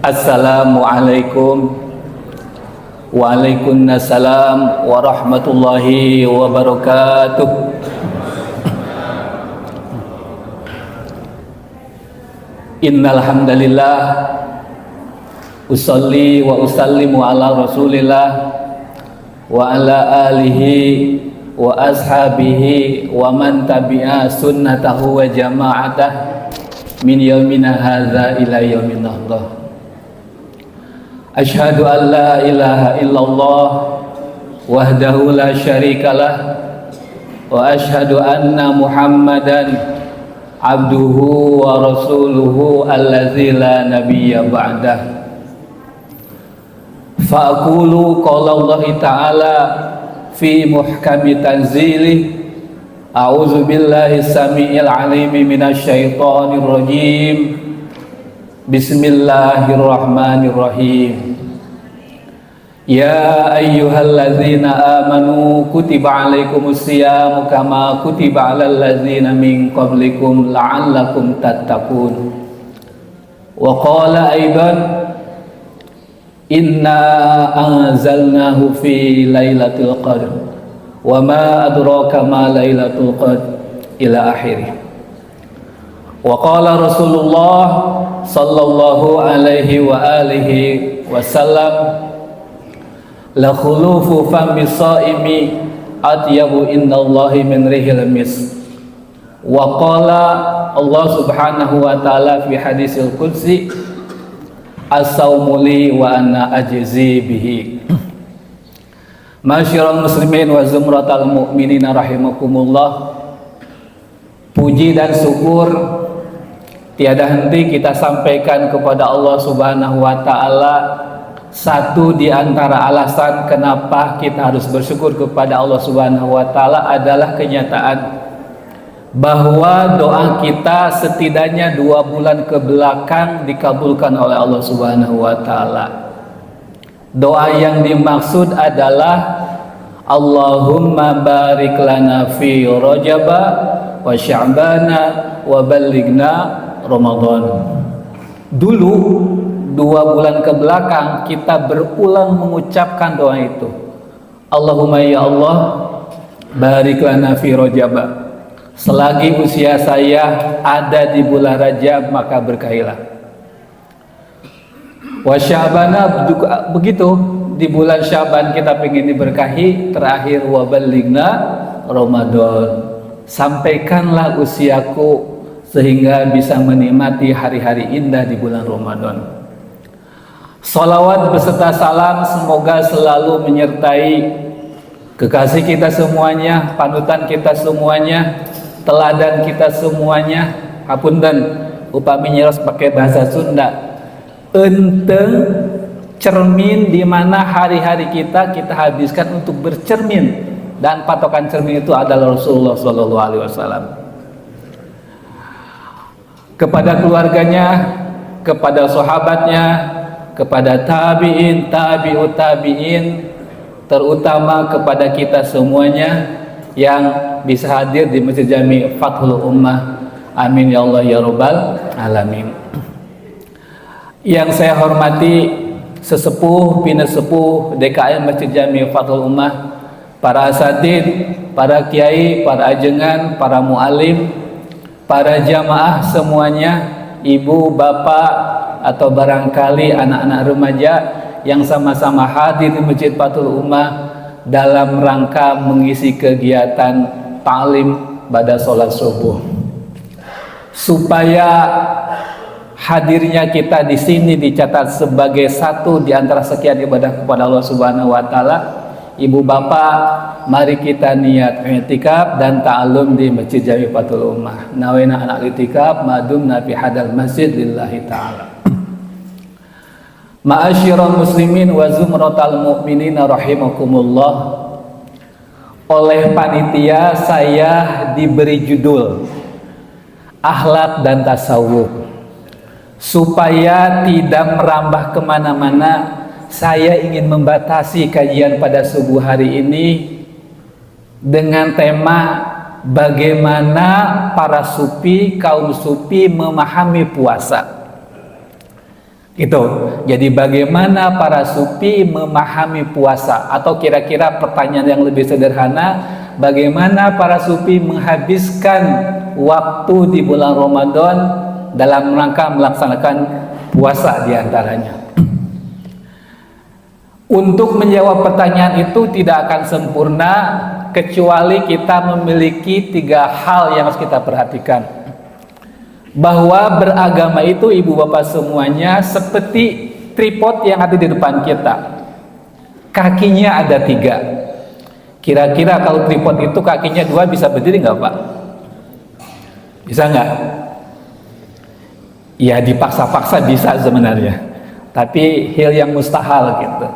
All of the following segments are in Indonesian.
Assalamualaikum. Waalaikumsalam warahmatullahi wabarakatuh. Innal hamdalillah usolli wa usallimu ala Rasulillah wa ala alihi wa ashabihi wa man tabi'a sunnatahu wa jama'atah min yaumina hadza ila yaumin nahdha. Asyhadu an la ilaha illallah wahdahu la syarikalah wa asyhadu anna Muhammadan abduhu wa rasuluhu allazi la nabiyya ba'dah. Fa'aqulu qala Allah ta'ala fi muhkami tanzilih a'udzu billahi samiil alim minasy syaithanir rajim. Bismillahirrahmanirrahim. Ya ayyuhalladzina amanu kutiba alaikumus syiyamu kama kutiba alal ladzina min qablikum la'allakum tattaqun. Wa qala aidan inna anzalnahu fi lailatul qadr wa ma adraka ma lailatul qadr ila akhirih. Wa qala Rasulullah sallallahu alaihi wa alihi wasallam la khulufu fami shaimi atyabu indallahi min rihil mis. Wa qala Allah subhanahu wa ta'ala fi hadisil qudsi as-saumu li wa ana ajzi bihi. Masyiral muslimin wa zumratal mu'minina rahimakumullah. Puji dan syukur tiada henti kita sampaikan kepada Allah subhanahu wa ta'ala. Satu di antara alasan kenapa kita harus bersyukur kepada Allah subhanahu wa ta'ala adalah kenyataan bahwa doa kita setidaknya 2 bulan ke belakang dikabulkan oleh Allah subhanahu wa ta'ala. Doa yang dimaksud adalah Allahumma barik lana fi Rajaba wa Sya'bana wa ballighna Ramadan. Dulu 2 bulan ke belakang kita berulang mengucapkan doa itu. Allahumma ya Allah barik lana fi Rajaba. Selagi usia saya ada di bulan Rajab maka berkahilah. Wa Sya'bana begitu, di bulan Syaban kita pengen diberkahi. Terakhir wa ballighna Ramadan. Sampaikanlah usiaku sehingga bisa menikmati hari-hari indah di bulan Ramadan. Salawat beserta salam semoga selalu menyertai kekasih kita semuanya, panutan kita semuanya, teladan kita semuanya. Hapunten upami nyeros pakai bahasa Sunda, enteng cermin di mana hari-hari kita habiskan untuk bercermin, dan patokan cermin itu adalah Rasulullah sallallahu alaihi wasallam. Kepada keluarganya, kepada sahabatnya, kepada tabi'in, tabi'ut tabi'in, terutama kepada kita semuanya yang bisa hadir di Masjid Jami Fathul Ummah. Amin ya Allah ya Rabbal alamin. Yang saya hormati sesepuh, bina sepuh DKM Masjid Jami Fathul Ummah, para asatid, para kiai, para ajengan, para mu'alim, para jamaah semuanya, ibu, bapak, atau barangkali anak-anak remaja yang sama-sama hadir di Masjid Fathul Ummah dalam rangka mengisi kegiatan ta'lim pada sholat subuh. Supaya hadirnya kita di sini dicatat sebagai satu di antara sekian ibadah kepada Allah Subhanahu wa taala. Ibu bapak, mari kita niat i'tikaf dan ta'alum di Masjid Jami Fathul Ummah. Nawena anak i'tikaf madumna fi hadal masjid lillahi ta'ala. Ma'asyiral muslimin wa zumratal mu'minina rahimakumullah. Oleh panitia saya diberi judul Akhlak dan Tasawuf. Supaya tidak merambah kemana-mana, saya ingin membatasi kajian pada subuh hari ini dengan tema bagaimana para sufi, kaum sufi memahami puasa. Gitu. Jadi bagaimana para sufi memahami puasa, atau kira-kira pertanyaan yang lebih sederhana, bagaimana para sufi menghabiskan waktu di bulan Ramadan dalam rangka melaksanakan puasa diantaranya. Untuk menjawab pertanyaan itu tidak akan sempurna kecuali kita memiliki 3 hal yang harus kita perhatikan. Bahwa beragama itu, ibu bapak semuanya, seperti tripod yang ada di depan kita. Kakinya ada 3. Kira-kira kalau tripod itu kakinya 2 bisa berdiri nggak Pak? Bisa nggak? Ya dipaksa-paksa bisa sebenarnya, tapi hal yang mustahil gitu.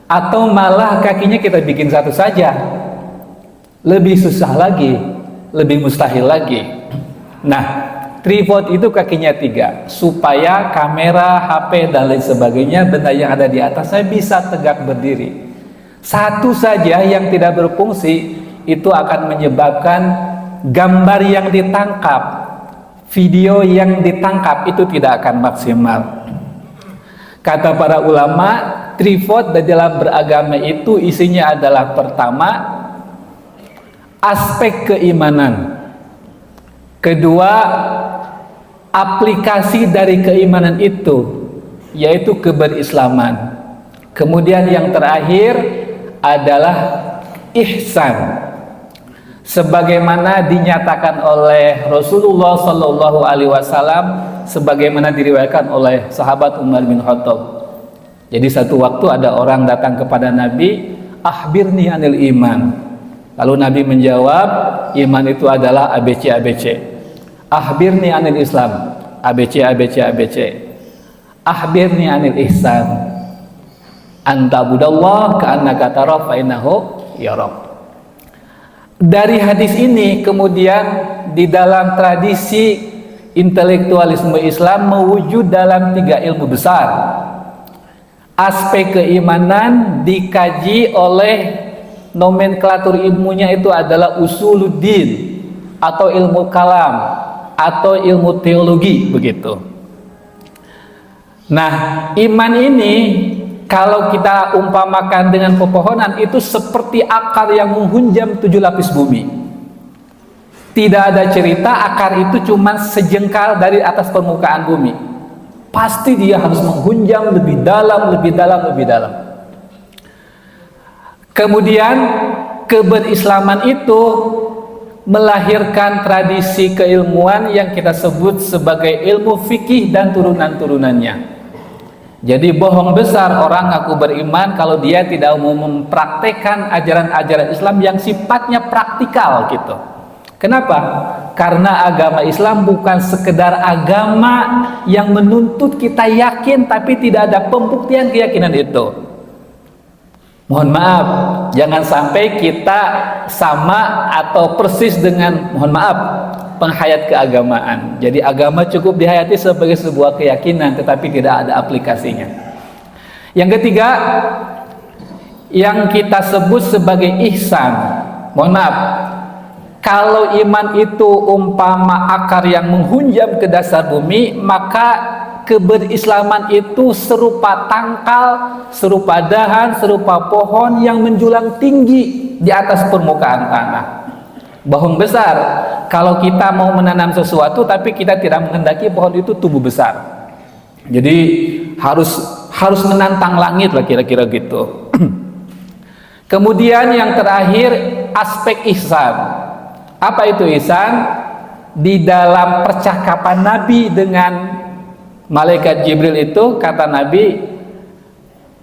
Atau malah kakinya kita bikin satu saja, lebih susah lagi, lebih mustahil lagi. Nah, tripod itu kakinya 3, supaya kamera, HP, dan lain sebagainya, benda yang ada di atasnya bisa tegak berdiri. Satu saja yang tidak berfungsi, itu akan menyebabkan gambar yang ditangkap, video yang ditangkap itu tidak akan maksimal. Kata para ulama, tripod dalam beragama itu isinya adalah: pertama, aspek keimanan; kedua, aplikasi dari keimanan itu, yaitu keberislaman; kemudian yang terakhir adalah ihsan, sebagaimana dinyatakan oleh Rasulullah Shallallahu Alaihi Wasallam, sebagaimana diriwayatkan oleh sahabat Umar bin Khattab. Jadi satu waktu ada orang datang kepada Nabi, akhbirni anil iman. Lalu Nabi menjawab, iman itu adalah ABC ABC. Akhbirni anil Islam, ABC ABC ABC. Akhbirni anil ihsan, anta budallah ka'annaka tarah fa innahu yarak. Dari hadis ini kemudian di dalam tradisi intelektualisme Islam mewujud dalam 3 ilmu besar. Aspek keimanan dikaji oleh nomenklatur ilmunya itu adalah usuluddin, atau ilmu kalam, atau ilmu teologi begitu. Nah, iman ini kalau kita umpamakan dengan pepohonan, itu seperti akar yang menghunjam 7 lapis bumi. Tidak ada cerita akar itu cuma sejengkal dari atas permukaan bumi. Pasti dia harus menghunjam lebih dalam, lebih dalam, lebih dalam. Kemudian keberislaman itu melahirkan tradisi keilmuan yang kita sebut sebagai ilmu fikih dan turunan-turunannya. Jadi bohong besar orang ngaku beriman kalau dia tidak mau mempraktekkan ajaran-ajaran Islam yang sifatnya praktikal gitu. Kenapa? Karena agama Islam bukan sekedar agama yang menuntut kita yakin tapi tidak ada pembuktian keyakinan itu. Mohon maaf, jangan sampai kita sama atau persis dengan, mohon maaf, penghayat keagamaan. Jadi agama cukup dihayati sebagai sebuah keyakinan tetapi tidak ada aplikasinya. Yang ketiga, yang kita sebut sebagai ihsan. Mohon maaf, kalau iman itu umpama akar yang menghunjam ke dasar bumi, maka keberislaman itu serupa tangkal, serupa dahan, serupa pohon yang menjulang tinggi di atas permukaan tanah. Bohong besar kalau kita mau menanam sesuatu tapi kita tidak menghendaki pohon itu tumbuh besar. Jadi harus menantang langit lah kira-kira gitu. Kemudian yang terakhir, aspek ihsan. Apa itu ihsan? Di dalam percakapan Nabi dengan malaikat Jibril itu, kata Nabi,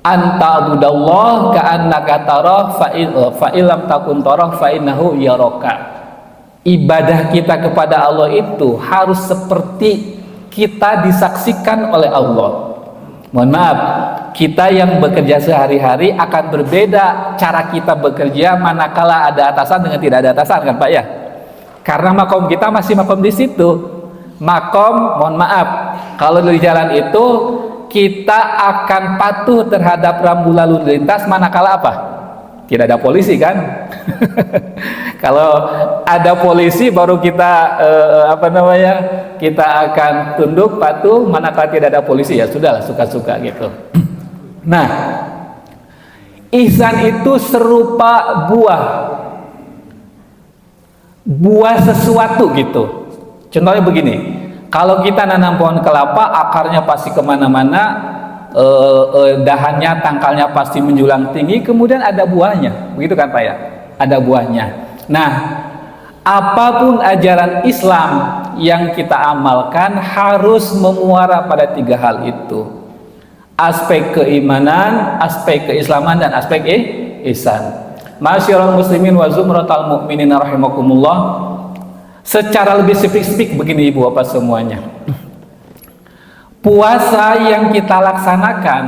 anta abudallah ka'annaka tarah fa illam takun tarah fa innahu yaraka. Ibadah kita kepada Allah itu harus seperti kita disaksikan oleh Allah. Mohon maaf, kita yang bekerja sehari-hari akan berbeda cara kita bekerja manakala ada atasan dengan tidak ada atasan, kan Pak ya? Karena makom kita masih makom di situ. Makom, mohon maaf, kalau di jalan itu kita akan patuh terhadap rambu lalu lintas manakala apa? tidak ada polisi kan? Kalau ada polisi baru kita kita akan tunduk patuh. Manakala tidak ada polisi ya sudahlah, suka-suka gitu. Nah, ihsan itu serupa buah sesuatu gitu. Contohnya begini, kalau kita nanam pohon kelapa, akarnya pasti kemana-mana, dahannya, tangkalnya pasti menjulang tinggi, kemudian ada buahnya, begitu kan Pak ya? Ada buahnya. Nah, apapun ajaran Islam yang kita amalkan harus memuara pada 3 hal itu: aspek keimanan, aspek keislaman, dan aspek ihsan. Masyarul muslimin wa zumratal mu'minin rahimakumullah. Secara lebih spesifik begini Ibu Bapak semuanya, puasa yang kita laksanakan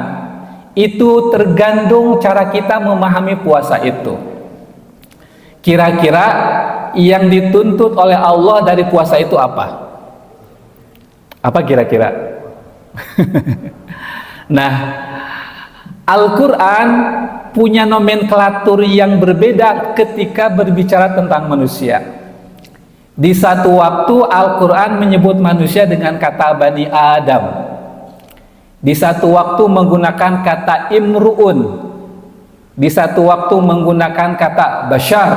itu tergantung cara kita memahami puasa itu. Kira-kira yang dituntut oleh Allah dari puasa itu apa? Apa kira-kira? Nah, Al-Quran punya nomenklatur yang berbeda ketika berbicara tentang manusia. Di satu waktu Al-Quran menyebut manusia dengan kata Bani Adam. Di satu waktu menggunakan kata Imru'un. Di satu waktu menggunakan kata Bashar.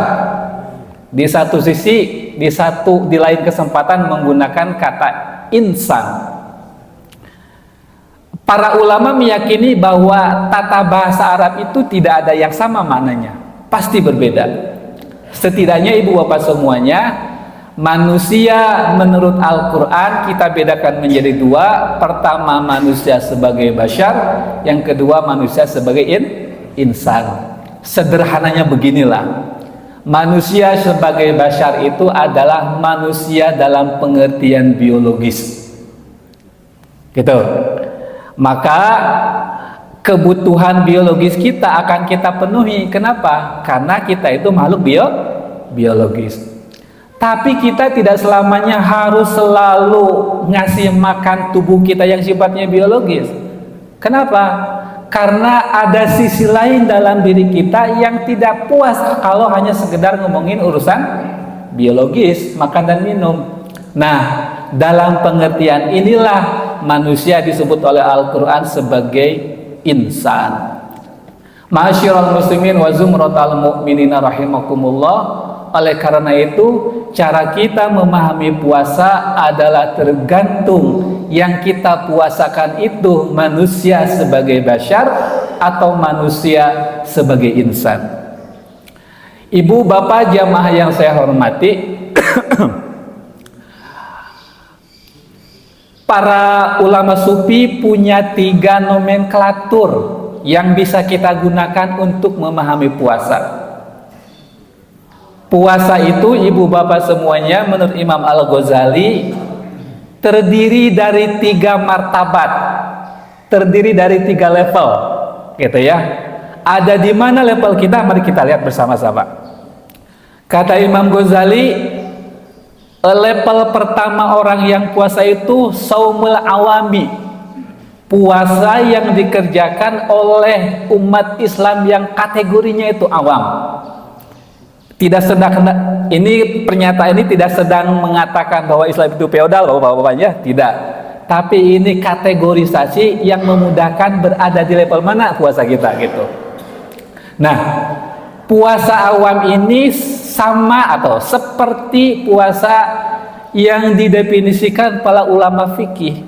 Di satu sisi, di lain kesempatan menggunakan kata Insan. Para ulama meyakini bahwa tata bahasa Arab itu tidak ada yang sama maknanya, pasti berbeda. Setidaknya Ibu Bapak semuanya, manusia menurut Al-Quran kita bedakan menjadi 2. Pertama manusia sebagai bashar, yang kedua manusia sebagai insan. Sederhananya beginilah, manusia sebagai bashar itu adalah manusia dalam pengertian biologis, gitu. Maka kebutuhan biologis kita akan kita penuhi. Kenapa? Karena kita itu makhluk biologis. Tapi kita tidak selamanya harus selalu ngasih makan tubuh kita yang sifatnya biologis. Kenapa? Karena ada sisi lain dalam diri kita yang tidak puas kalau hanya sekedar ngomongin urusan biologis, makan dan minum. Nah, dalam pengertian inilah manusia disebut oleh Al-Quran sebagai insan. Ma'asyiral muslimin wa zumratal mu'minina rahimakumullah. Oleh karena itu, cara kita memahami puasa adalah tergantung yang kita puasakan itu manusia sebagai bashar atau manusia sebagai insan. Ibu bapak jamaah yang saya hormati, para ulama sufi punya 3 nomenklatur yang bisa kita gunakan untuk memahami puasa. Puasa itu ibu bapak semuanya menurut Imam Al-Ghazali terdiri dari 3 martabat, terdiri dari 3 level, gitu ya. Ada di mana level kita? Mari kita lihat bersama-sama. Kata Imam Ghazali, level pertama orang yang puasa itu saumul awami, puasa yang dikerjakan oleh umat Islam yang kategorinya itu awam. Tidak sedang, ini pernyataan ini tidak sedang mengatakan bahwa Islam itu feodal, bapak-bapaknya, tidak. Tapi ini kategorisasi yang memudahkan berada di level mana puasa kita gitu. Nah, puasa awam ini sama atau seperti puasa yang didefinisikan para ulama fikih.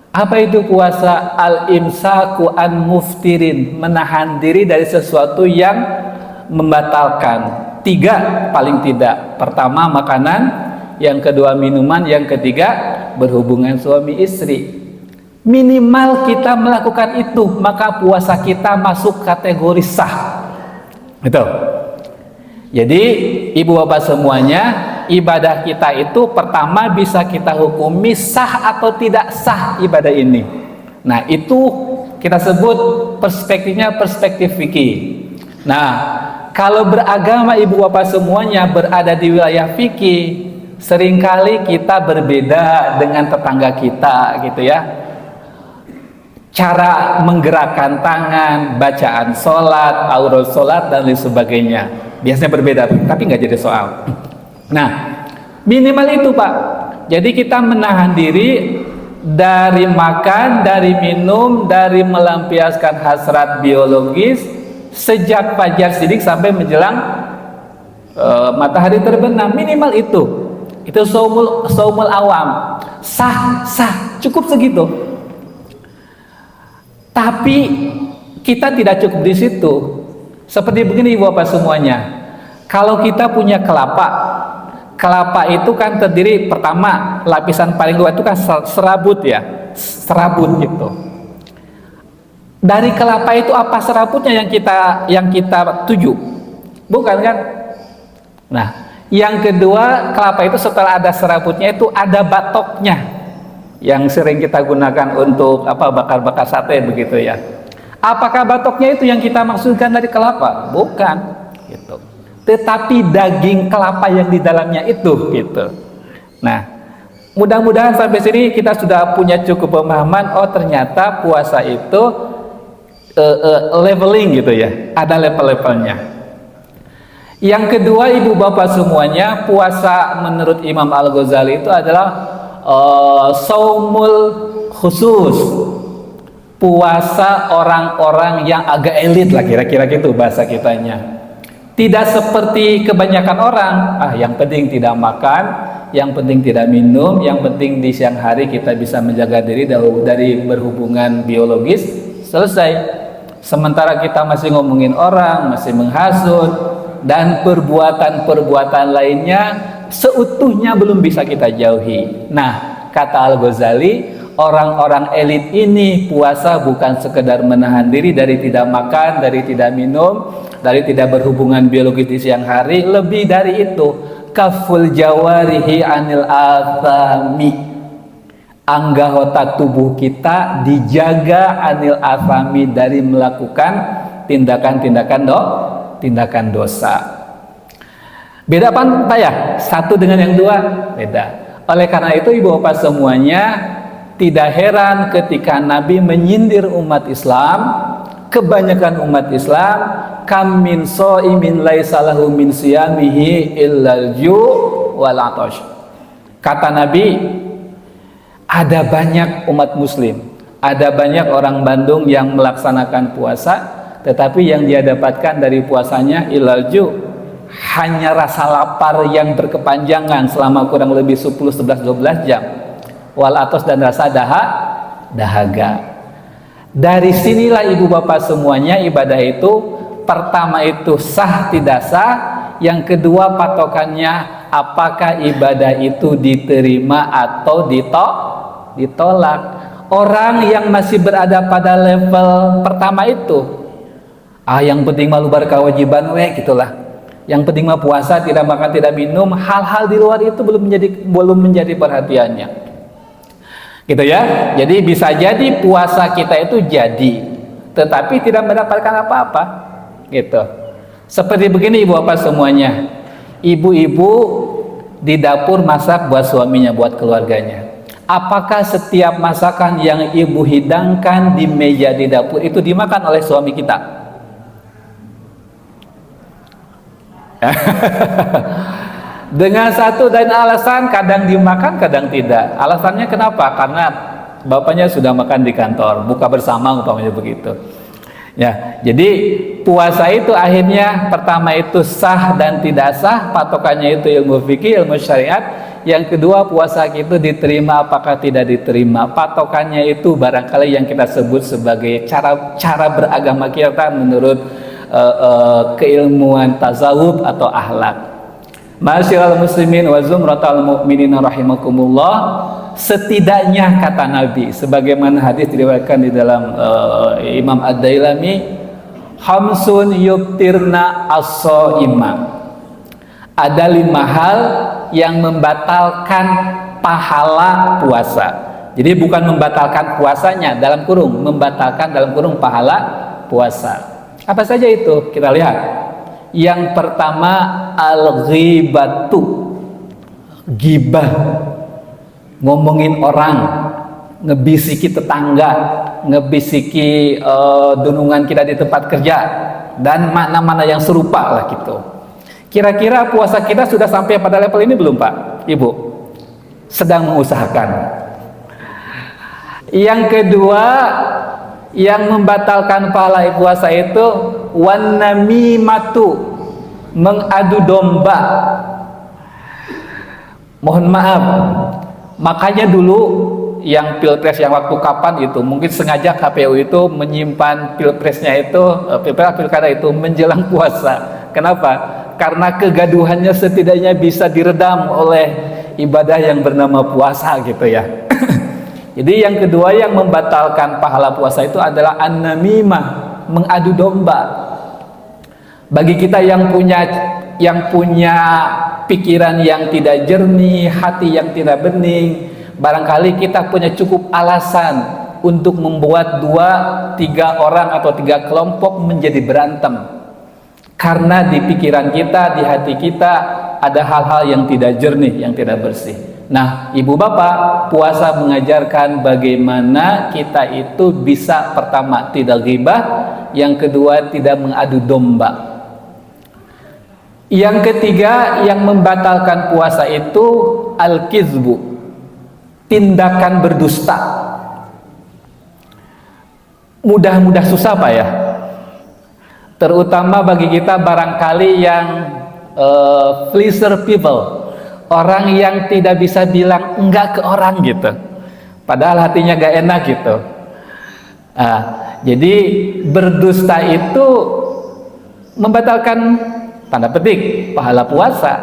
Apa itu puasa? Al-imsaku an muftirin, menahan diri dari sesuatu yang membatalkan. 3 paling tidak. Pertama makanan, yang kedua minuman, yang ketiga berhubungan suami istri. Minimal kita melakukan itu, maka puasa kita masuk kategori sah. Gitu. Jadi ibu bapak semuanya, ibadah kita itu pertama bisa kita hukumi sah atau tidak sah ibadah ini. Nah, itu kita sebut perspektifnya perspektif fikih. Nah, kalau beragama ibu bapak semuanya berada di wilayah fikih, seringkali kita berbeda dengan tetangga kita gitu ya. cara menggerakkan tangan, bacaan sholat, aurat sholat, dan lain sebagainya. Biasanya berbeda, tapi nggak jadi soal. Nah, minimal itu Pak. Jadi kita menahan diri dari makan, dari minum, dari melampiaskan hasrat biologis sejak fajar sidik sampai menjelang matahari terbenam. Minimal itu saumul awam, sah, cukup segitu. Tapi kita tidak cukup di situ. Seperti begini Bapak semuanya, kalau kita punya kelapa itu kan terdiri, pertama lapisan paling luar itu kan serabut ya, serabut gitu. Dari kelapa itu apa serabutnya yang kita tuju? Bukan kan? Nah, yang kedua, kelapa itu setelah ada serabutnya itu ada batoknya, yang sering kita gunakan untuk bakar-bakar sate begitu ya. Apakah batoknya itu yang kita maksudkan dari kelapa? Bukan, gitu. Tetapi daging kelapa yang di dalamnya itu, gitu. Nah, mudah-mudahan sampai sini kita sudah punya cukup pemahaman. Oh, ternyata puasa itu leveling gitu ya, ada level-levelnya. Yang kedua, ibu bapak semuanya, puasa menurut Imam Al-Ghazali itu adalah saumul khusus, puasa orang-orang yang agak elit lah, kira-kira gitu bahasa kitanya. Tidak seperti kebanyakan orang, yang penting tidak makan, yang penting tidak minum, yang penting di siang hari kita bisa menjaga diri dari berhubungan biologis, selesai. Sementara kita masih ngomongin orang, masih menghasut, dan perbuatan-perbuatan lainnya seutuhnya belum bisa kita jauhi. Nah, kata Al-Ghazali, orang-orang elit ini puasa bukan sekedar menahan diri dari tidak makan, dari tidak minum, dari tidak berhubungan biologis di siang hari. Lebih dari itu, kaful jawarihi anil athami, anggota tubuh kita dijaga anil athami, dari melakukan tindakan dosa. Beda apa Pak ya? Satu dengan yang dua beda. Oleh karena itu ibu bapak semuanya, tidak heran ketika Nabi menyindir umat Islam, kebanyakan umat Islam, kam min shaimin laisa lahu min siyamihi illal ju' wal 'atash. Kata Nabi, ada banyak umat muslim, ada banyak orang Bandung yang melaksanakan puasa, tetapi yang dia dapatkan dari puasanya illal ju', hanya rasa lapar yang berkepanjangan selama kurang lebih 10, 11, 12 jam, wal 'atash, dan rasa dahaga. Dari sinilah ibu bapak semuanya, ibadah itu pertama itu sah tidak sah, yang kedua patokannya apakah ibadah itu diterima atau ditolak. Orang yang masih berada pada level pertama itu, yang penting malu berkewajiban gitulah, yang penting mah puasa, tidak makan tidak minum, hal-hal di luar itu belum menjadi perhatiannya, gitu ya. Jadi bisa jadi puasa kita itu jadi, tetapi tidak mendapatkan apa-apa, gitu. Seperti begini ibu bapak semuanya, ibu-ibu di dapur masak buat suaminya, buat keluarganya. Apakah setiap masakan yang ibu hidangkan di meja di dapur itu dimakan oleh suami kita? Dengan satu dan alasan, kadang dimakan kadang tidak. Alasannya kenapa? Karena bapaknya sudah makan di kantor, buka bersama umpamanya begitu ya. Jadi puasa itu akhirnya pertama itu sah dan tidak sah, patokannya itu ilmu fikih, ilmu syariat. Yang kedua, puasa itu diterima apakah tidak diterima, patokannya itu barangkali yang kita sebut sebagai cara beragama kita menurut keilmuan tasawuf atau akhlak. Ma'asyiral muslimin wa zumratal mu'minin rahimakumullah, setidaknya kata Nabi, sebagaimana hadis diriwayatkan di dalam Imam Ad-Dailami, hamsun yubtirna as-shaima, ada 5 hal yang membatalkan pahala puasa. Jadi bukan membatalkan puasanya dalam kurung, membatalkan dalam kurung pahala puasa. Apa saja itu? Kita lihat. Yang pertama, al-ghibatu, gibah, ngomongin orang, ngebisiki tetangga, ngebisiki dunungan kita di tempat kerja, dan mana-mana yang serupa lah gitu. Kira-kira puasa kita sudah sampai pada level ini belum Pak, Ibu? Sedang mengusahakan. Yang kedua, yang membatalkan pahala puasa itu wan namimatu, mengadu domba. Mohon maaf, makanya dulu yang pilpres yang waktu kapan itu mungkin sengaja KPU itu menyimpan pilpresnya itu pilkada itu menjelang puasa. Kenapa? Karena kegaduhannya setidaknya bisa diredam oleh ibadah yang bernama puasa gitu ya. Jadi yang kedua yang membatalkan pahala puasa itu adalah an-namimah, mengadu domba. Bagi kita yang punya pikiran yang tidak jernih, hati yang tidak bening, barangkali kita punya cukup alasan untuk membuat 2, 3 orang atau 3 kelompok menjadi berantem. Karena di pikiran kita, di hati kita ada hal-hal yang tidak jernih, yang tidak bersih. Nah, ibu bapak, puasa mengajarkan bagaimana kita itu bisa pertama tidak ghibah, yang kedua tidak mengadu domba. Yang ketiga yang membatalkan puasa itu al-kizbu, tindakan berdusta. Mudah-mudah susah Pak ya, terutama bagi kita barangkali yang pleaser people, orang yang tidak bisa bilang enggak ke orang gitu, padahal hatinya gak enak gitu. Jadi berdusta itu membatalkan tanda petik pahala puasa.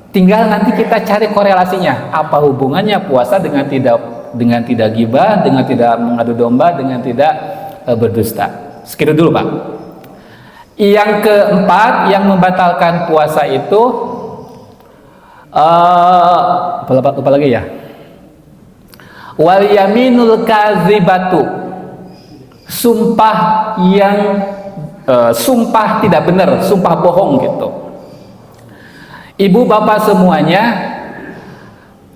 Tinggal nanti kita cari korelasinya, apa hubungannya puasa dengan tidak ghibah, dengan tidak mengadu domba, dengan tidak berdusta. Sekitar dulu Pak. Yang keempat yang membatalkan puasa itu apa lagi ya? Wal yaminul kadzibatu, sumpah yang sumpah tidak benar, sumpah bohong gitu. Ibu bapak semuanya,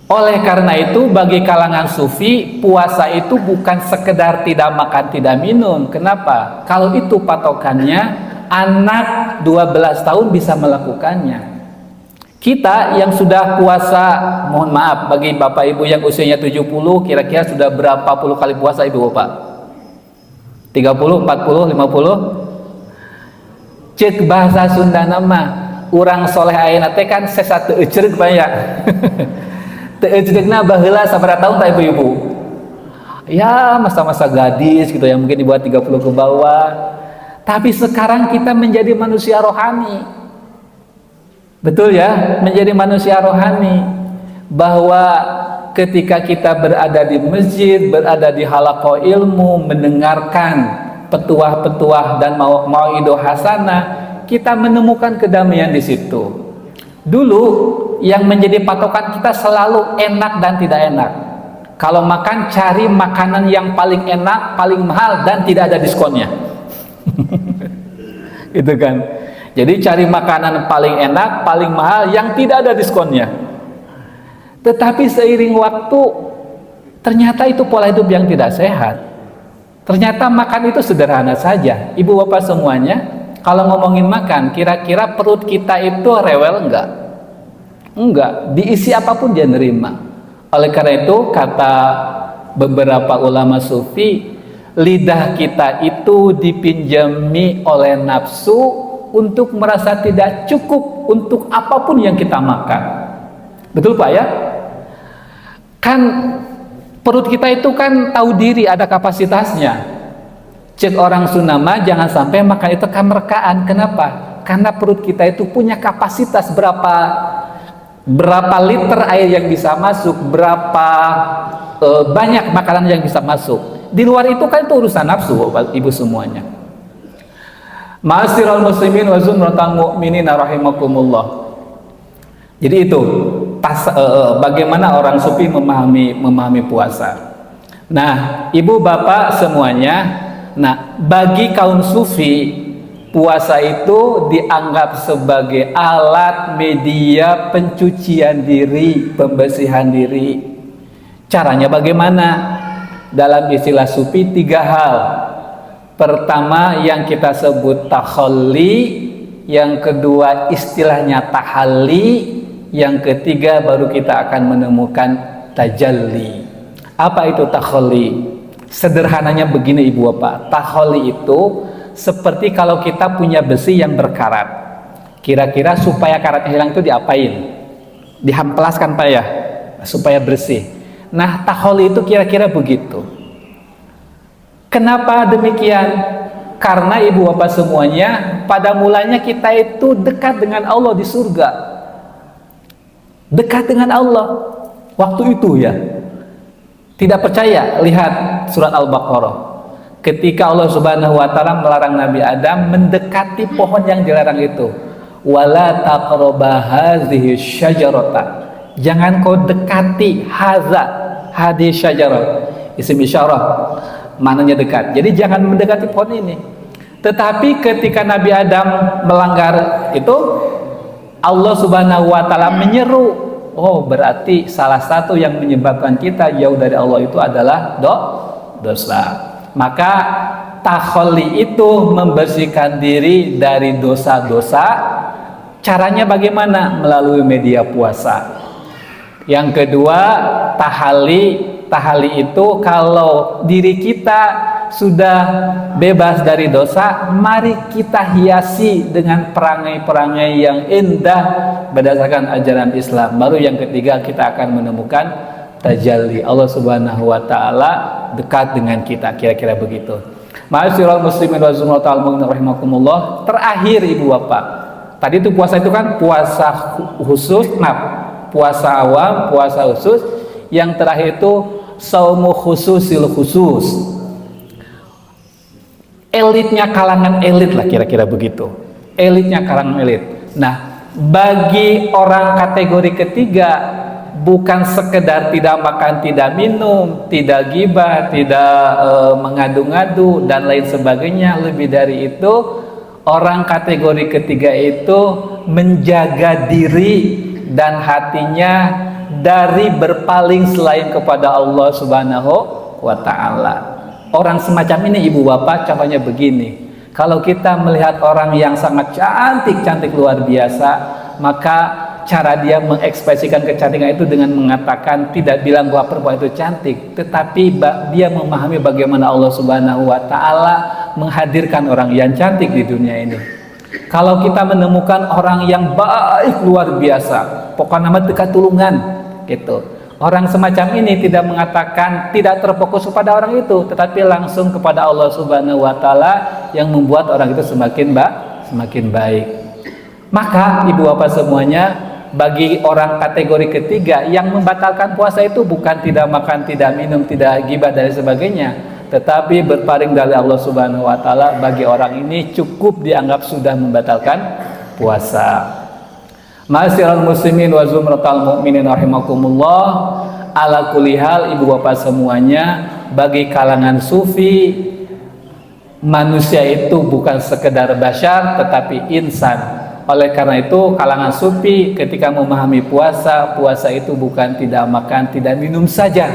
oleh karena itu bagi kalangan sufi puasa itu bukan sekedar tidak makan tidak minum. Kenapa? Kalau itu patokannya, anak 12 tahun bisa melakukannya. Kita yang sudah puasa, mohon maaf, bagi bapak ibu yang usianya 70, kira-kira sudah berapa puluh kali puasa ibu bapak? 30, 40, 50? Cek bahasa Sunda nama urang soleh ayeuna teh kan sesa teu ecereug banyak. Teu ecereugna baheula sabaraha tahun tah ibu-ibu? Ya masa-masa gadis gitu ya, mungkin dibuat 30 ke bawah. Tapi sekarang kita menjadi manusia rohani. Betul ya, menjadi manusia rohani, bahwa ketika kita berada di masjid, berada di halaqah ilmu, mendengarkan petuah-petuah dan mauidhah hasanah, kita menemukan kedamaian di situ. Dulu yang menjadi patokan kita selalu enak dan tidak enak. Kalau makan, cari makanan yang paling enak, paling mahal dan tidak ada diskonnya. Gitu kan. Jadi cari makanan paling enak, paling mahal yang tidak ada diskonnya. Tetapi seiring waktu ternyata itu pola hidup yang tidak sehat. Ternyata makan itu sederhana saja. Ibu bapak semuanya, kalau ngomongin makan, kira-kira perut kita itu rewel enggak? Enggak, diisi apapun dia nerima. Oleh karena itu kata beberapa ulama sufi, lidah kita itu dipinjami oleh nafsu untuk merasa tidak cukup untuk apapun yang kita makan. Betul Pak ya? Kan perut kita itu kan tahu diri, ada kapasitasnya. Cek orang Sunama, jangan sampai makan itu kemerkaan. Kenapa? Karena perut kita itu punya kapasitas berapa liter air yang bisa masuk, berapa banyak makanan yang bisa masuk. Di luar itu kan itu urusan nafsu, Bapak Ibu semuanya. Ma'asyiral muslimin wa zumratal mu'minin rahimakumullah. Jadi itu bagaimana orang sufi memahami puasa. Nah, ibu bapak semuanya, nah bagi kaum sufi puasa itu dianggap sebagai alat media pencucian diri, pembersihan diri. Caranya bagaimana? dalam istilah sufi 3 hal. Pertama yang kita sebut takhalli, yang kedua istilahnya tahalli, yang ketiga baru kita akan menemukan tajalli. Apa itu takhalli? Sederhananya begini Ibu Bapak, takhalli itu seperti kalau kita punya besi yang berkarat. Kira-kira supaya karatnya hilang itu diapain? Dihamplaskan Pak ya, supaya bersih. Nah, takhalli itu kira-kira begitu. Kenapa demikian? Karena Ibu Bapak semuanya, pada mulanya kita itu dekat dengan Allah di surga. Dekat dengan Allah waktu itu ya. Tidak percaya? Lihat surat Al-Baqarah. Ketika Allah Subhanahu wa taala melarang Nabi Adam mendekati pohon yang dilarang itu. Wala taqraba hadhihi syajarata. Jangan kau dekati hadhihi syajarah. Isim isyarah. Maknanya dekat. Jadi jangan mendekati pohon ini. Tetapi ketika Nabi Adam melanggar itu, Allah Subhanahu wa taala menyeru. Oh, berarti salah satu yang menyebabkan kita jauh dari Allah itu adalah dosa. Maka takhalli itu membersihkan diri dari dosa-dosa. Caranya bagaimana? Melalui media puasa. Yang kedua, tahalli itu kalau diri kita sudah bebas dari dosa, mari kita hiasi dengan perangai-perangai yang indah berdasarkan ajaran Islam. Baru yang ketiga kita akan menemukan tajalli. Allah Subhanahu wa taala dekat dengan kita, kira-kira begitu. Ma'asyiral muslimin wa zumratal mu'minin rahimakumullah. Terakhir Ibu Bapak. Tadi itu puasa itu kan puasa khusus, puasa awam, puasa khusus. Yang terakhir itu saumu khususil khusus. Elitnya kalangan elit lah, kira-kira begitu. Elitnya kalangan elit. Nah, bagi orang kategori ketiga, bukan sekedar tidak makan, tidak minum, tidak ghibah, tidak mengadu-ngadu dan lain sebagainya. Lebih dari itu, orang kategori ketiga itu menjaga diri dan hatinya dari berpaling selain kepada Allah Subhanahu wa taala. Orang semacam ini Ibu Bapak contohnya begini. Kalau kita melihat orang yang sangat cantik luar biasa, maka cara dia mengekspresikan kecantikan itu dengan mengatakan, tidak bilang bahwa perempuan itu cantik, tetapi dia memahami bagaimana Allah Subhanahu wa taala menghadirkan orang yang cantik di dunia ini. Kalau kita menemukan orang yang baik luar biasa, pokoknya nama dekat tulungan gitu. Orang semacam ini tidak mengatakan, tidak terfokus kepada orang itu, tetapi langsung kepada Allah Subhanahu wa taala yang membuat orang itu semakin baik. Maka Ibu Bapak semuanya, bagi orang kategori ketiga yang membatalkan puasa itu bukan tidak makan, tidak minum, tidak ghibah dan sebagainya, tetapi berpaling dari Allah Subhanahu wa taala, bagi orang ini cukup dianggap sudah membatalkan puasa. Ma'asyiral muslimin wa zumratal mu'minin rahimakumullah. Ala kulli hal Ibu Bapak semuanya, bagi kalangan sufi, manusia itu bukan sekedar bashar tetapi insan. Oleh karena itu kalangan sufi ketika memahami puasa itu bukan tidak makan, tidak minum saja,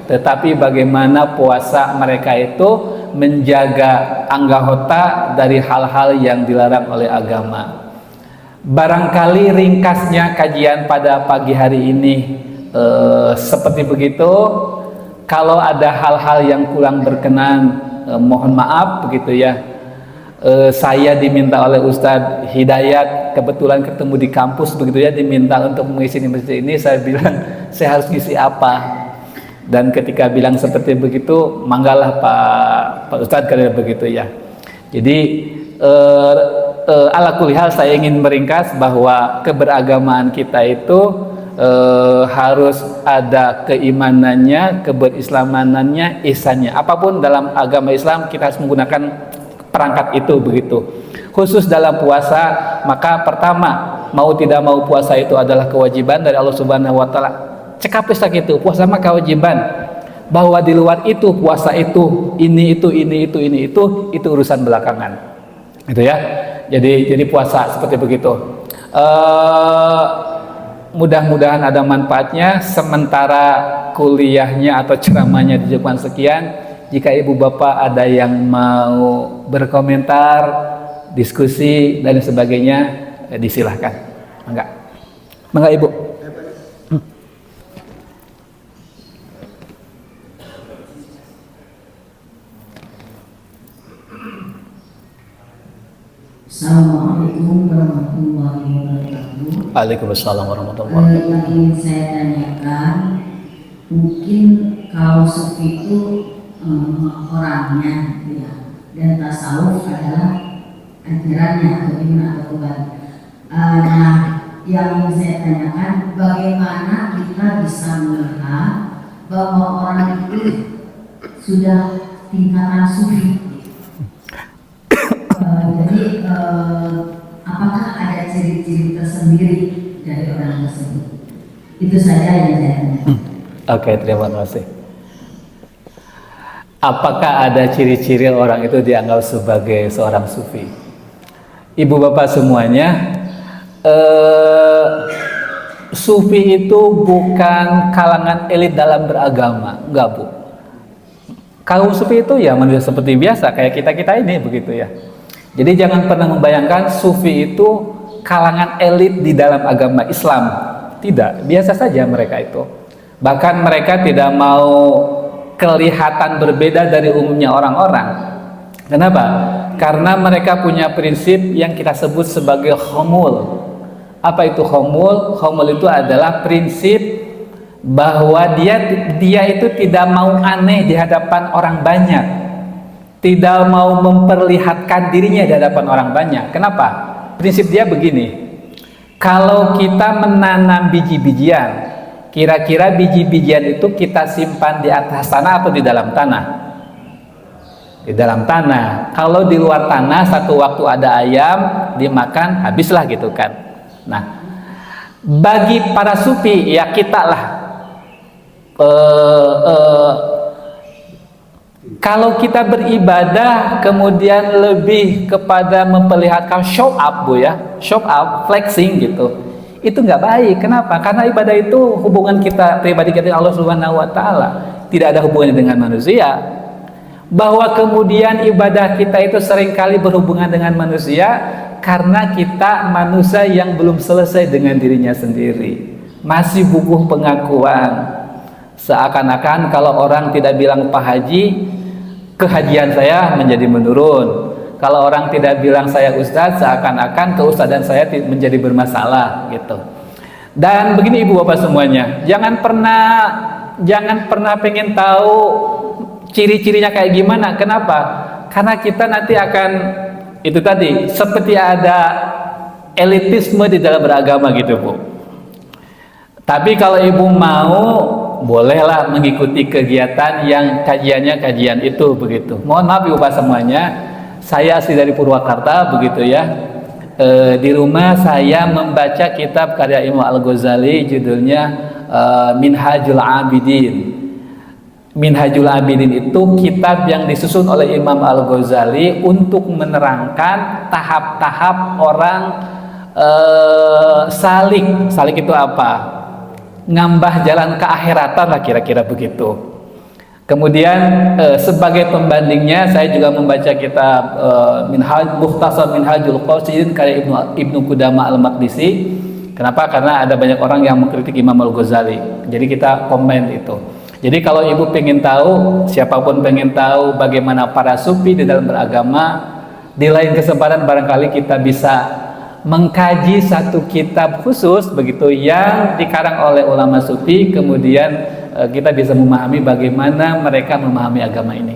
tetapi bagaimana puasa mereka itu menjaga anggota dari hal-hal yang dilarang oleh agama. Barangkali ringkasnya kajian pada pagi hari ini seperti begitu. Kalau ada hal-hal yang kurang berkenan, mohon maaf begitu ya. Saya diminta oleh Ustadz Hidayat, kebetulan ketemu di kampus begitu ya, diminta untuk mengisi ini. Saya bilang saya harus ngisi apa, dan ketika bilang seperti begitu, manggalah Pak Ustadz kalau begitu ya. Jadi ala kulli hal saya ingin meringkas bahwa keberagamaan kita itu harus ada keimanannya, keberislamanannya, ihsannya. Apapun dalam agama Islam kita harus menggunakan perangkat itu begitu. Khusus dalam puasa, maka pertama, mau tidak mau puasa itu adalah kewajiban dari Allah Subhanahu wa taala. Cekap itu, puasa mah kewajiban. Bahwa di luar itu puasa itu ini itu urusan belakangan. Gitu ya. Jadi puasa seperti begitu. Mudah-mudahan ada manfaatnya. Sementara kuliahnya atau ceramahnya di Jepang sekian. Jika ibu bapak ada yang mau berkomentar, diskusi dan sebagainya, disilahkan. Mangga ibu. Assalamualaikum warahmatullahi wabarakatuh. Waalaikumsalam warahmatullahi wabarakatuh. Yang ingin saya tanyakan, mungkin kalau sufi itu orangnya, ya, dan tasawuf adalah ajarannya atau ilmu atau kebal. Nah, yang ingin saya tanyakan, bagaimana kita bisa melihat bahwa orang itu sudah tingkatan sufi? Jadi apakah ada ciri-ciri tersendiri dari orang tersebut? Itu saja yang saya tanya. Oke, terima kasih. Apakah ada ciri-ciri orang itu dianggap sebagai seorang sufi? Ibu bapak semuanya, sufi itu bukan kalangan elit dalam beragama, enggak bu. Kalau sufi itu ya manusia seperti biasa, kayak kita-kita ini begitu ya. Jadi jangan pernah membayangkan sufi itu kalangan elit di dalam agama Islam. Tidak, biasa saja mereka itu. Bahkan mereka tidak mau kelihatan berbeda dari umumnya orang-orang. Kenapa? Karena mereka punya prinsip yang kita sebut sebagai khomul. Apa itu khomul? Khomul itu adalah prinsip bahwa dia itu tidak mau aneh di hadapan orang banyak. Tidak mau memperlihatkan dirinya di hadapan orang banyak. Kenapa? Prinsip dia begini. Kalau kita menanam biji-bijian, kira-kira biji-bijian itu kita simpan di atas tanah atau di dalam tanah? Di dalam tanah. Kalau di luar tanah, satu waktu ada ayam dimakan, habislah gitu kan. Nah, bagi para sufi ya kita lah kalau kita beribadah kemudian lebih kepada memperlihatkan show up bu ya, show up, flexing gitu, itu nggak baik. Kenapa? Karena ibadah itu hubungan kita pribadi kita dengan Allah Subhanahu Wa Taala, tidak ada hubungannya dengan manusia. Bahwa kemudian ibadah kita itu seringkali berhubungan dengan manusia karena kita manusia yang belum selesai dengan dirinya sendiri, masih butuh pengakuan. Seakan-akan kalau orang tidak bilang Pak Haji, kehajian saya menjadi menurun. Kalau orang tidak bilang saya ustadz, seakan-akan keustadzan saya menjadi bermasalah gitu. Dan begini ibu bapak semuanya, jangan pernah pengen tahu ciri-cirinya kayak gimana. Kenapa? Karena kita nanti akan itu tadi seperti ada elitisme di dalam beragama gitu bu. Tapi kalau ibu mau, bolehlah mengikuti kegiatan yang kajiannya kajian itu begitu. Mohon maaf ibu bapak semuanya, saya asli dari Purwakarta begitu ya. Di rumah saya membaca kitab karya Imam Al-Ghazali, judulnya Minhajul Abidin. Minhajul Abidin itu kitab yang disusun oleh Imam Al-Ghazali untuk menerangkan tahap-tahap orang salik. Salik itu apa? Ngambah jalan ke akhiratan lah kira-kira begitu. Kemudian sebagai pembandingnya saya juga membaca kitab Mukhtasar Minhajul Qasidin karya Ibnu Qudamah Al-Maqdisi. Kenapa? Karena ada banyak orang yang mengkritik Imam Al-Ghazali. Jadi kita komen itu. Jadi kalau ibu pengen tahu, siapapun pengen tahu bagaimana para sufi di dalam beragama, di lain kesempatan barangkali kita bisa mengkaji satu kitab khusus begitu yang dikarang oleh ulama sufi, kemudian kita bisa memahami bagaimana mereka memahami agama ini.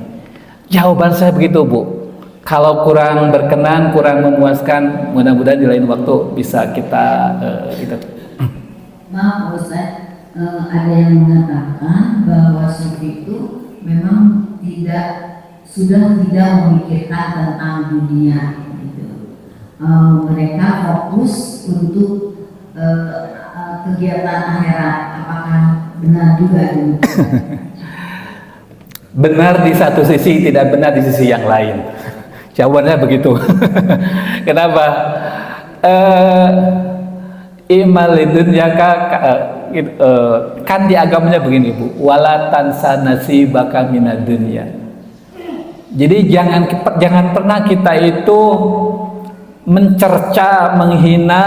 Jawaban saya begitu bu. Kalau kurang berkenan, kurang memuaskan, mudah-mudahan di lain waktu bisa kita itu. Maaf Ustaz, ada yang mengatakan bahwa sufi itu memang sudah tidak memikirkan tentang dunia. Mereka fokus untuk kegiatan akhirat. Apakah benar juga ini? Benar di satu sisi, tidak benar di sisi yang lain. Jawabannya begitu. Kenapa? Imal dunya Kan di agamanya begini Bu, wala tansa nasibaka minad dunya. Jadi jangan pernah kita itu mencerca, menghina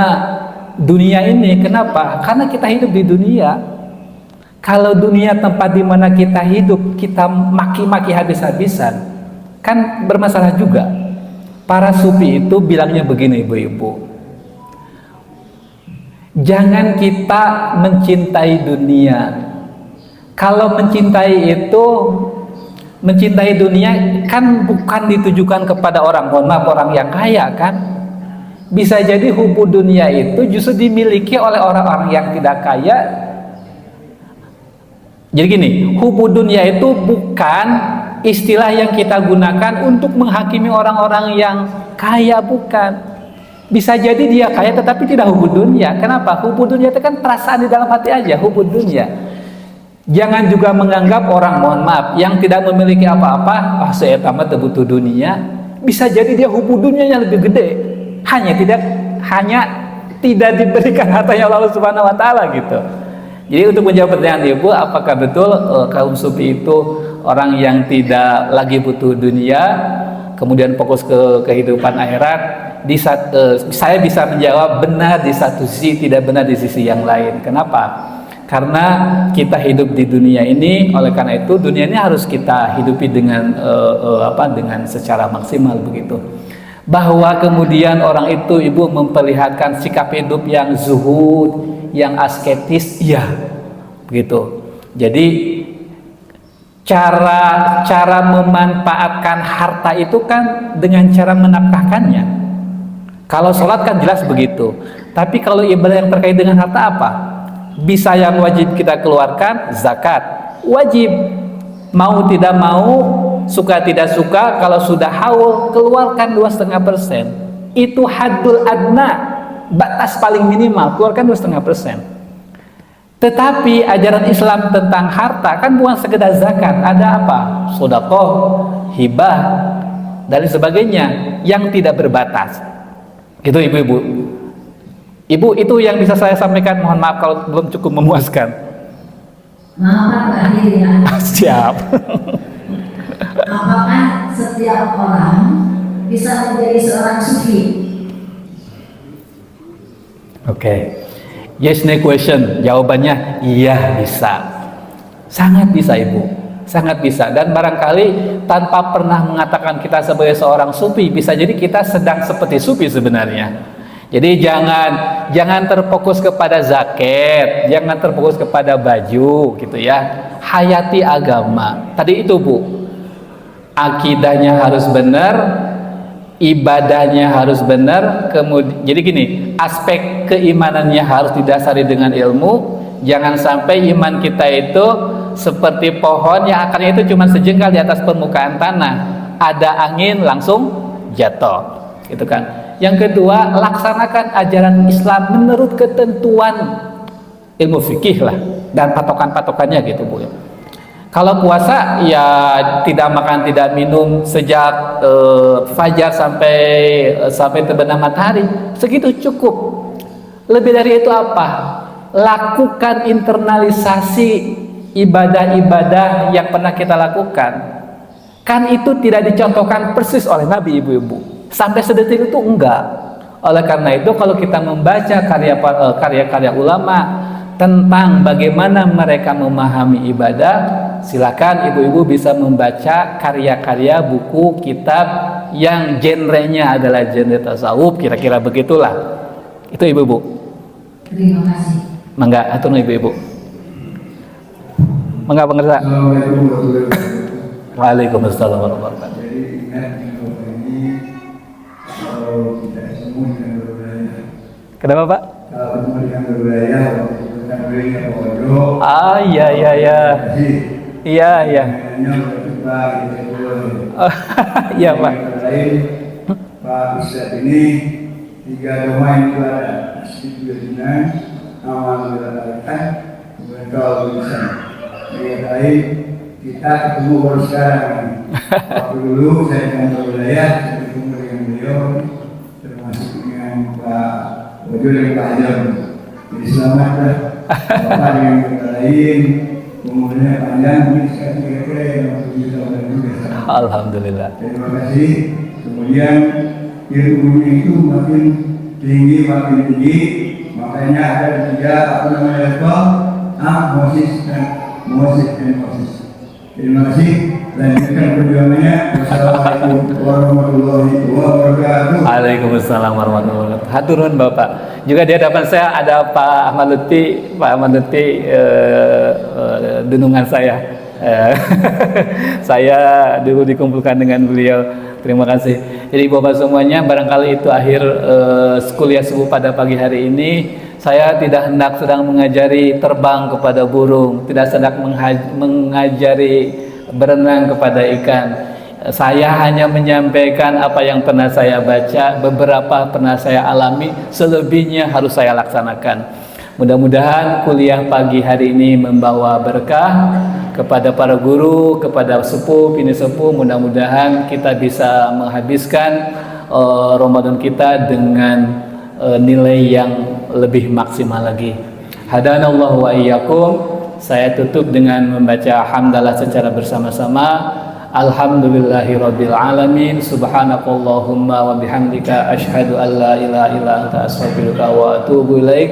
dunia ini. Kenapa? Karena kita hidup di dunia. Kalau dunia tempat di mana kita hidup, kita maki-maki habis-habisan, kan bermasalah juga. Para sufi itu bilangnya begini ibu-ibu, jangan kita mencintai dunia. Kalau mencintai dunia kan bukan ditujukan kepada orang, mohon maaf, orang yang kaya kan. Bisa jadi hubu dunia itu justru dimiliki oleh orang-orang yang tidak kaya. Jadi gini, hubu dunia itu bukan istilah yang kita gunakan untuk menghakimi orang-orang yang kaya, bukan. Bisa jadi dia kaya tetapi tidak hubu dunia. Kenapa? Hubu dunia itu kan perasaan di dalam hati aja, hubu dunia. Jangan juga menganggap orang, mohon maaf, yang tidak memiliki apa-apa, saya tamat butuh dunia. Bisa jadi dia hubu dunianya lebih gede, hanya tidak diberikan hartanya Allah Subhanahu Wa Taala gitu. Jadi untuk menjawab pertanyaan ibu, apakah betul kaum sufi itu orang yang tidak lagi butuh dunia, kemudian fokus ke kehidupan akhirat? Saya bisa menjawab benar di satu sisi, tidak benar di sisi yang lain. Kenapa? Karena kita hidup di dunia ini, oleh karena itu dunia ini harus kita hidupi dengan dengan secara maksimal begitu. Bahwa kemudian orang itu ibu memperlihatkan sikap hidup yang zuhud, yang asketis, ya begitu. Jadi cara memanfaatkan harta itu kan dengan cara menafkahkannya. Kalau sholat kan jelas begitu. Tapi kalau ibadah yang terkait dengan harta apa? Bisa yang wajib kita keluarkan, zakat wajib, mau tidak mau, suka tidak suka, kalau sudah haul keluarkan 2,5%. Itu haddul adna, batas paling minimal, keluarkan 2,5%. Tetapi ajaran Islam tentang harta kan bukan sekedar zakat, ada apa? Sedekah, hibah dan sebagainya yang tidak berbatas. Itu ibu-ibu. Ibu, itu yang bisa saya sampaikan. Mohon maaf kalau belum cukup memuaskan. Maaf terakhir ya. Siap. Apakah setiap orang bisa menjadi seorang sufi? Oke. Yes, no question. Jawabannya iya, bisa. Sangat bisa ibu. Sangat bisa. Dan barangkali tanpa pernah mengatakan kita sebagai seorang sufi, bisa jadi kita sedang seperti sufi sebenarnya. Jadi jangan terfokus kepada zakat, jangan terfokus kepada baju gitu ya. Hayati agama. Tadi itu Bu, akidahnya harus benar, ibadahnya harus benar. Kemudian jadi gini, aspek keimanannya harus didasari dengan ilmu. Jangan sampai iman kita itu seperti pohon yang akarnya itu cuma sejengkal di atas permukaan tanah, ada angin langsung jatuh gitu kan. Yang kedua, laksanakan ajaran Islam menurut ketentuan ilmu fikih lah dan patokan-patokannya gitu Bu. Kalau puasa ya tidak makan tidak minum sejak fajar sampai terbenam matahari, segitu cukup. Lebih dari itu apa? Lakukan internalisasi ibadah-ibadah yang pernah kita lakukan. Kan itu tidak dicontohkan persis oleh Nabi ibu-ibu. Sampai sedetik itu enggak. Oleh karena itu kalau kita membaca karya-karya ulama tentang bagaimana mereka memahami ibadah, silakan ibu-ibu bisa membaca karya-karya buku kitab yang genrenya adalah genre tasawuf, kira-kira begitulah. Itu ibu-ibu. Terima kasih. Mangga atur ibu-ibu. Mangga pengersa. Waalaikumsalam warahmatullahi wabarakatuh. Jadi ingat ini kalau kita semua dengan berbudaya. Kenapa Pak? Kalau semua dengan berbudaya, kita berikan bodoh. Ah iya. Iya. Hanya berjumpa gitu. Iya Pak. Lain Pak Ustadz ini 3 domain itu ada. Asli berjinan, amal berkaitan, kemudian kalau bisa. Yang lain kita ketemu baru sekarang. Waktu dulu saya dengan berbudaya, saya ketemu dengan beliau, termasuk dengan Pak Wajul dan Pak Hajar. Jadi selamat Bapak dengan kata lain, umurnya panjang, bisa kira-kira yang bisa juga. Alhamdulillah. Terima kasih. Kemudian ilmunya itu makin tinggi, makanya ada 3 level, Mosis dan Moses. Terima kasih. Lanjutkan perjuangannya. Wassalamualaikum warahmatullahi wabarakatuh. Waalaikumsalam warahmatullahi wabarakatuh. Haturun Bapak. Juga di hadapan saya ada Pak Ahmad Lutfi. Pak Ahmad Lutfi dunungan saya. Saya dulu dikumpulkan dengan beliau. Terima kasih. Jadi Bapak semuanya, barangkali itu akhir kuliah subuh pada pagi hari ini. Saya tidak hendak sedang mengajari terbang kepada burung, tidak sedang mengajari berenang kepada ikan. Saya hanya menyampaikan apa yang pernah saya baca, beberapa pernah saya alami, selebihnya harus saya laksanakan. Mudah-mudahan kuliah pagi hari ini membawa berkah kepada para guru, kepada sepuh, bini sepuh. Mudah-mudahan kita bisa menghabiskan Ramadan kita dengan nilai yang lebih maksimal lagi. Hadanallahu wa iyyakum. Saya tutup dengan membaca hamdalah secara bersama-sama. Alhamdulillahirabbil alamin. Subhanakallahumma wa bihamdika asyhadu an la ilaha illa anta astaghfiruka wa atubu ilaik.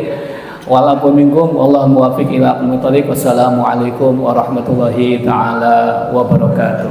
Walaupun minkum wallahu muwaffiq ila aqwamit thoriq. Wassalamu alaikum warahmatullahi taala wabarakatuh.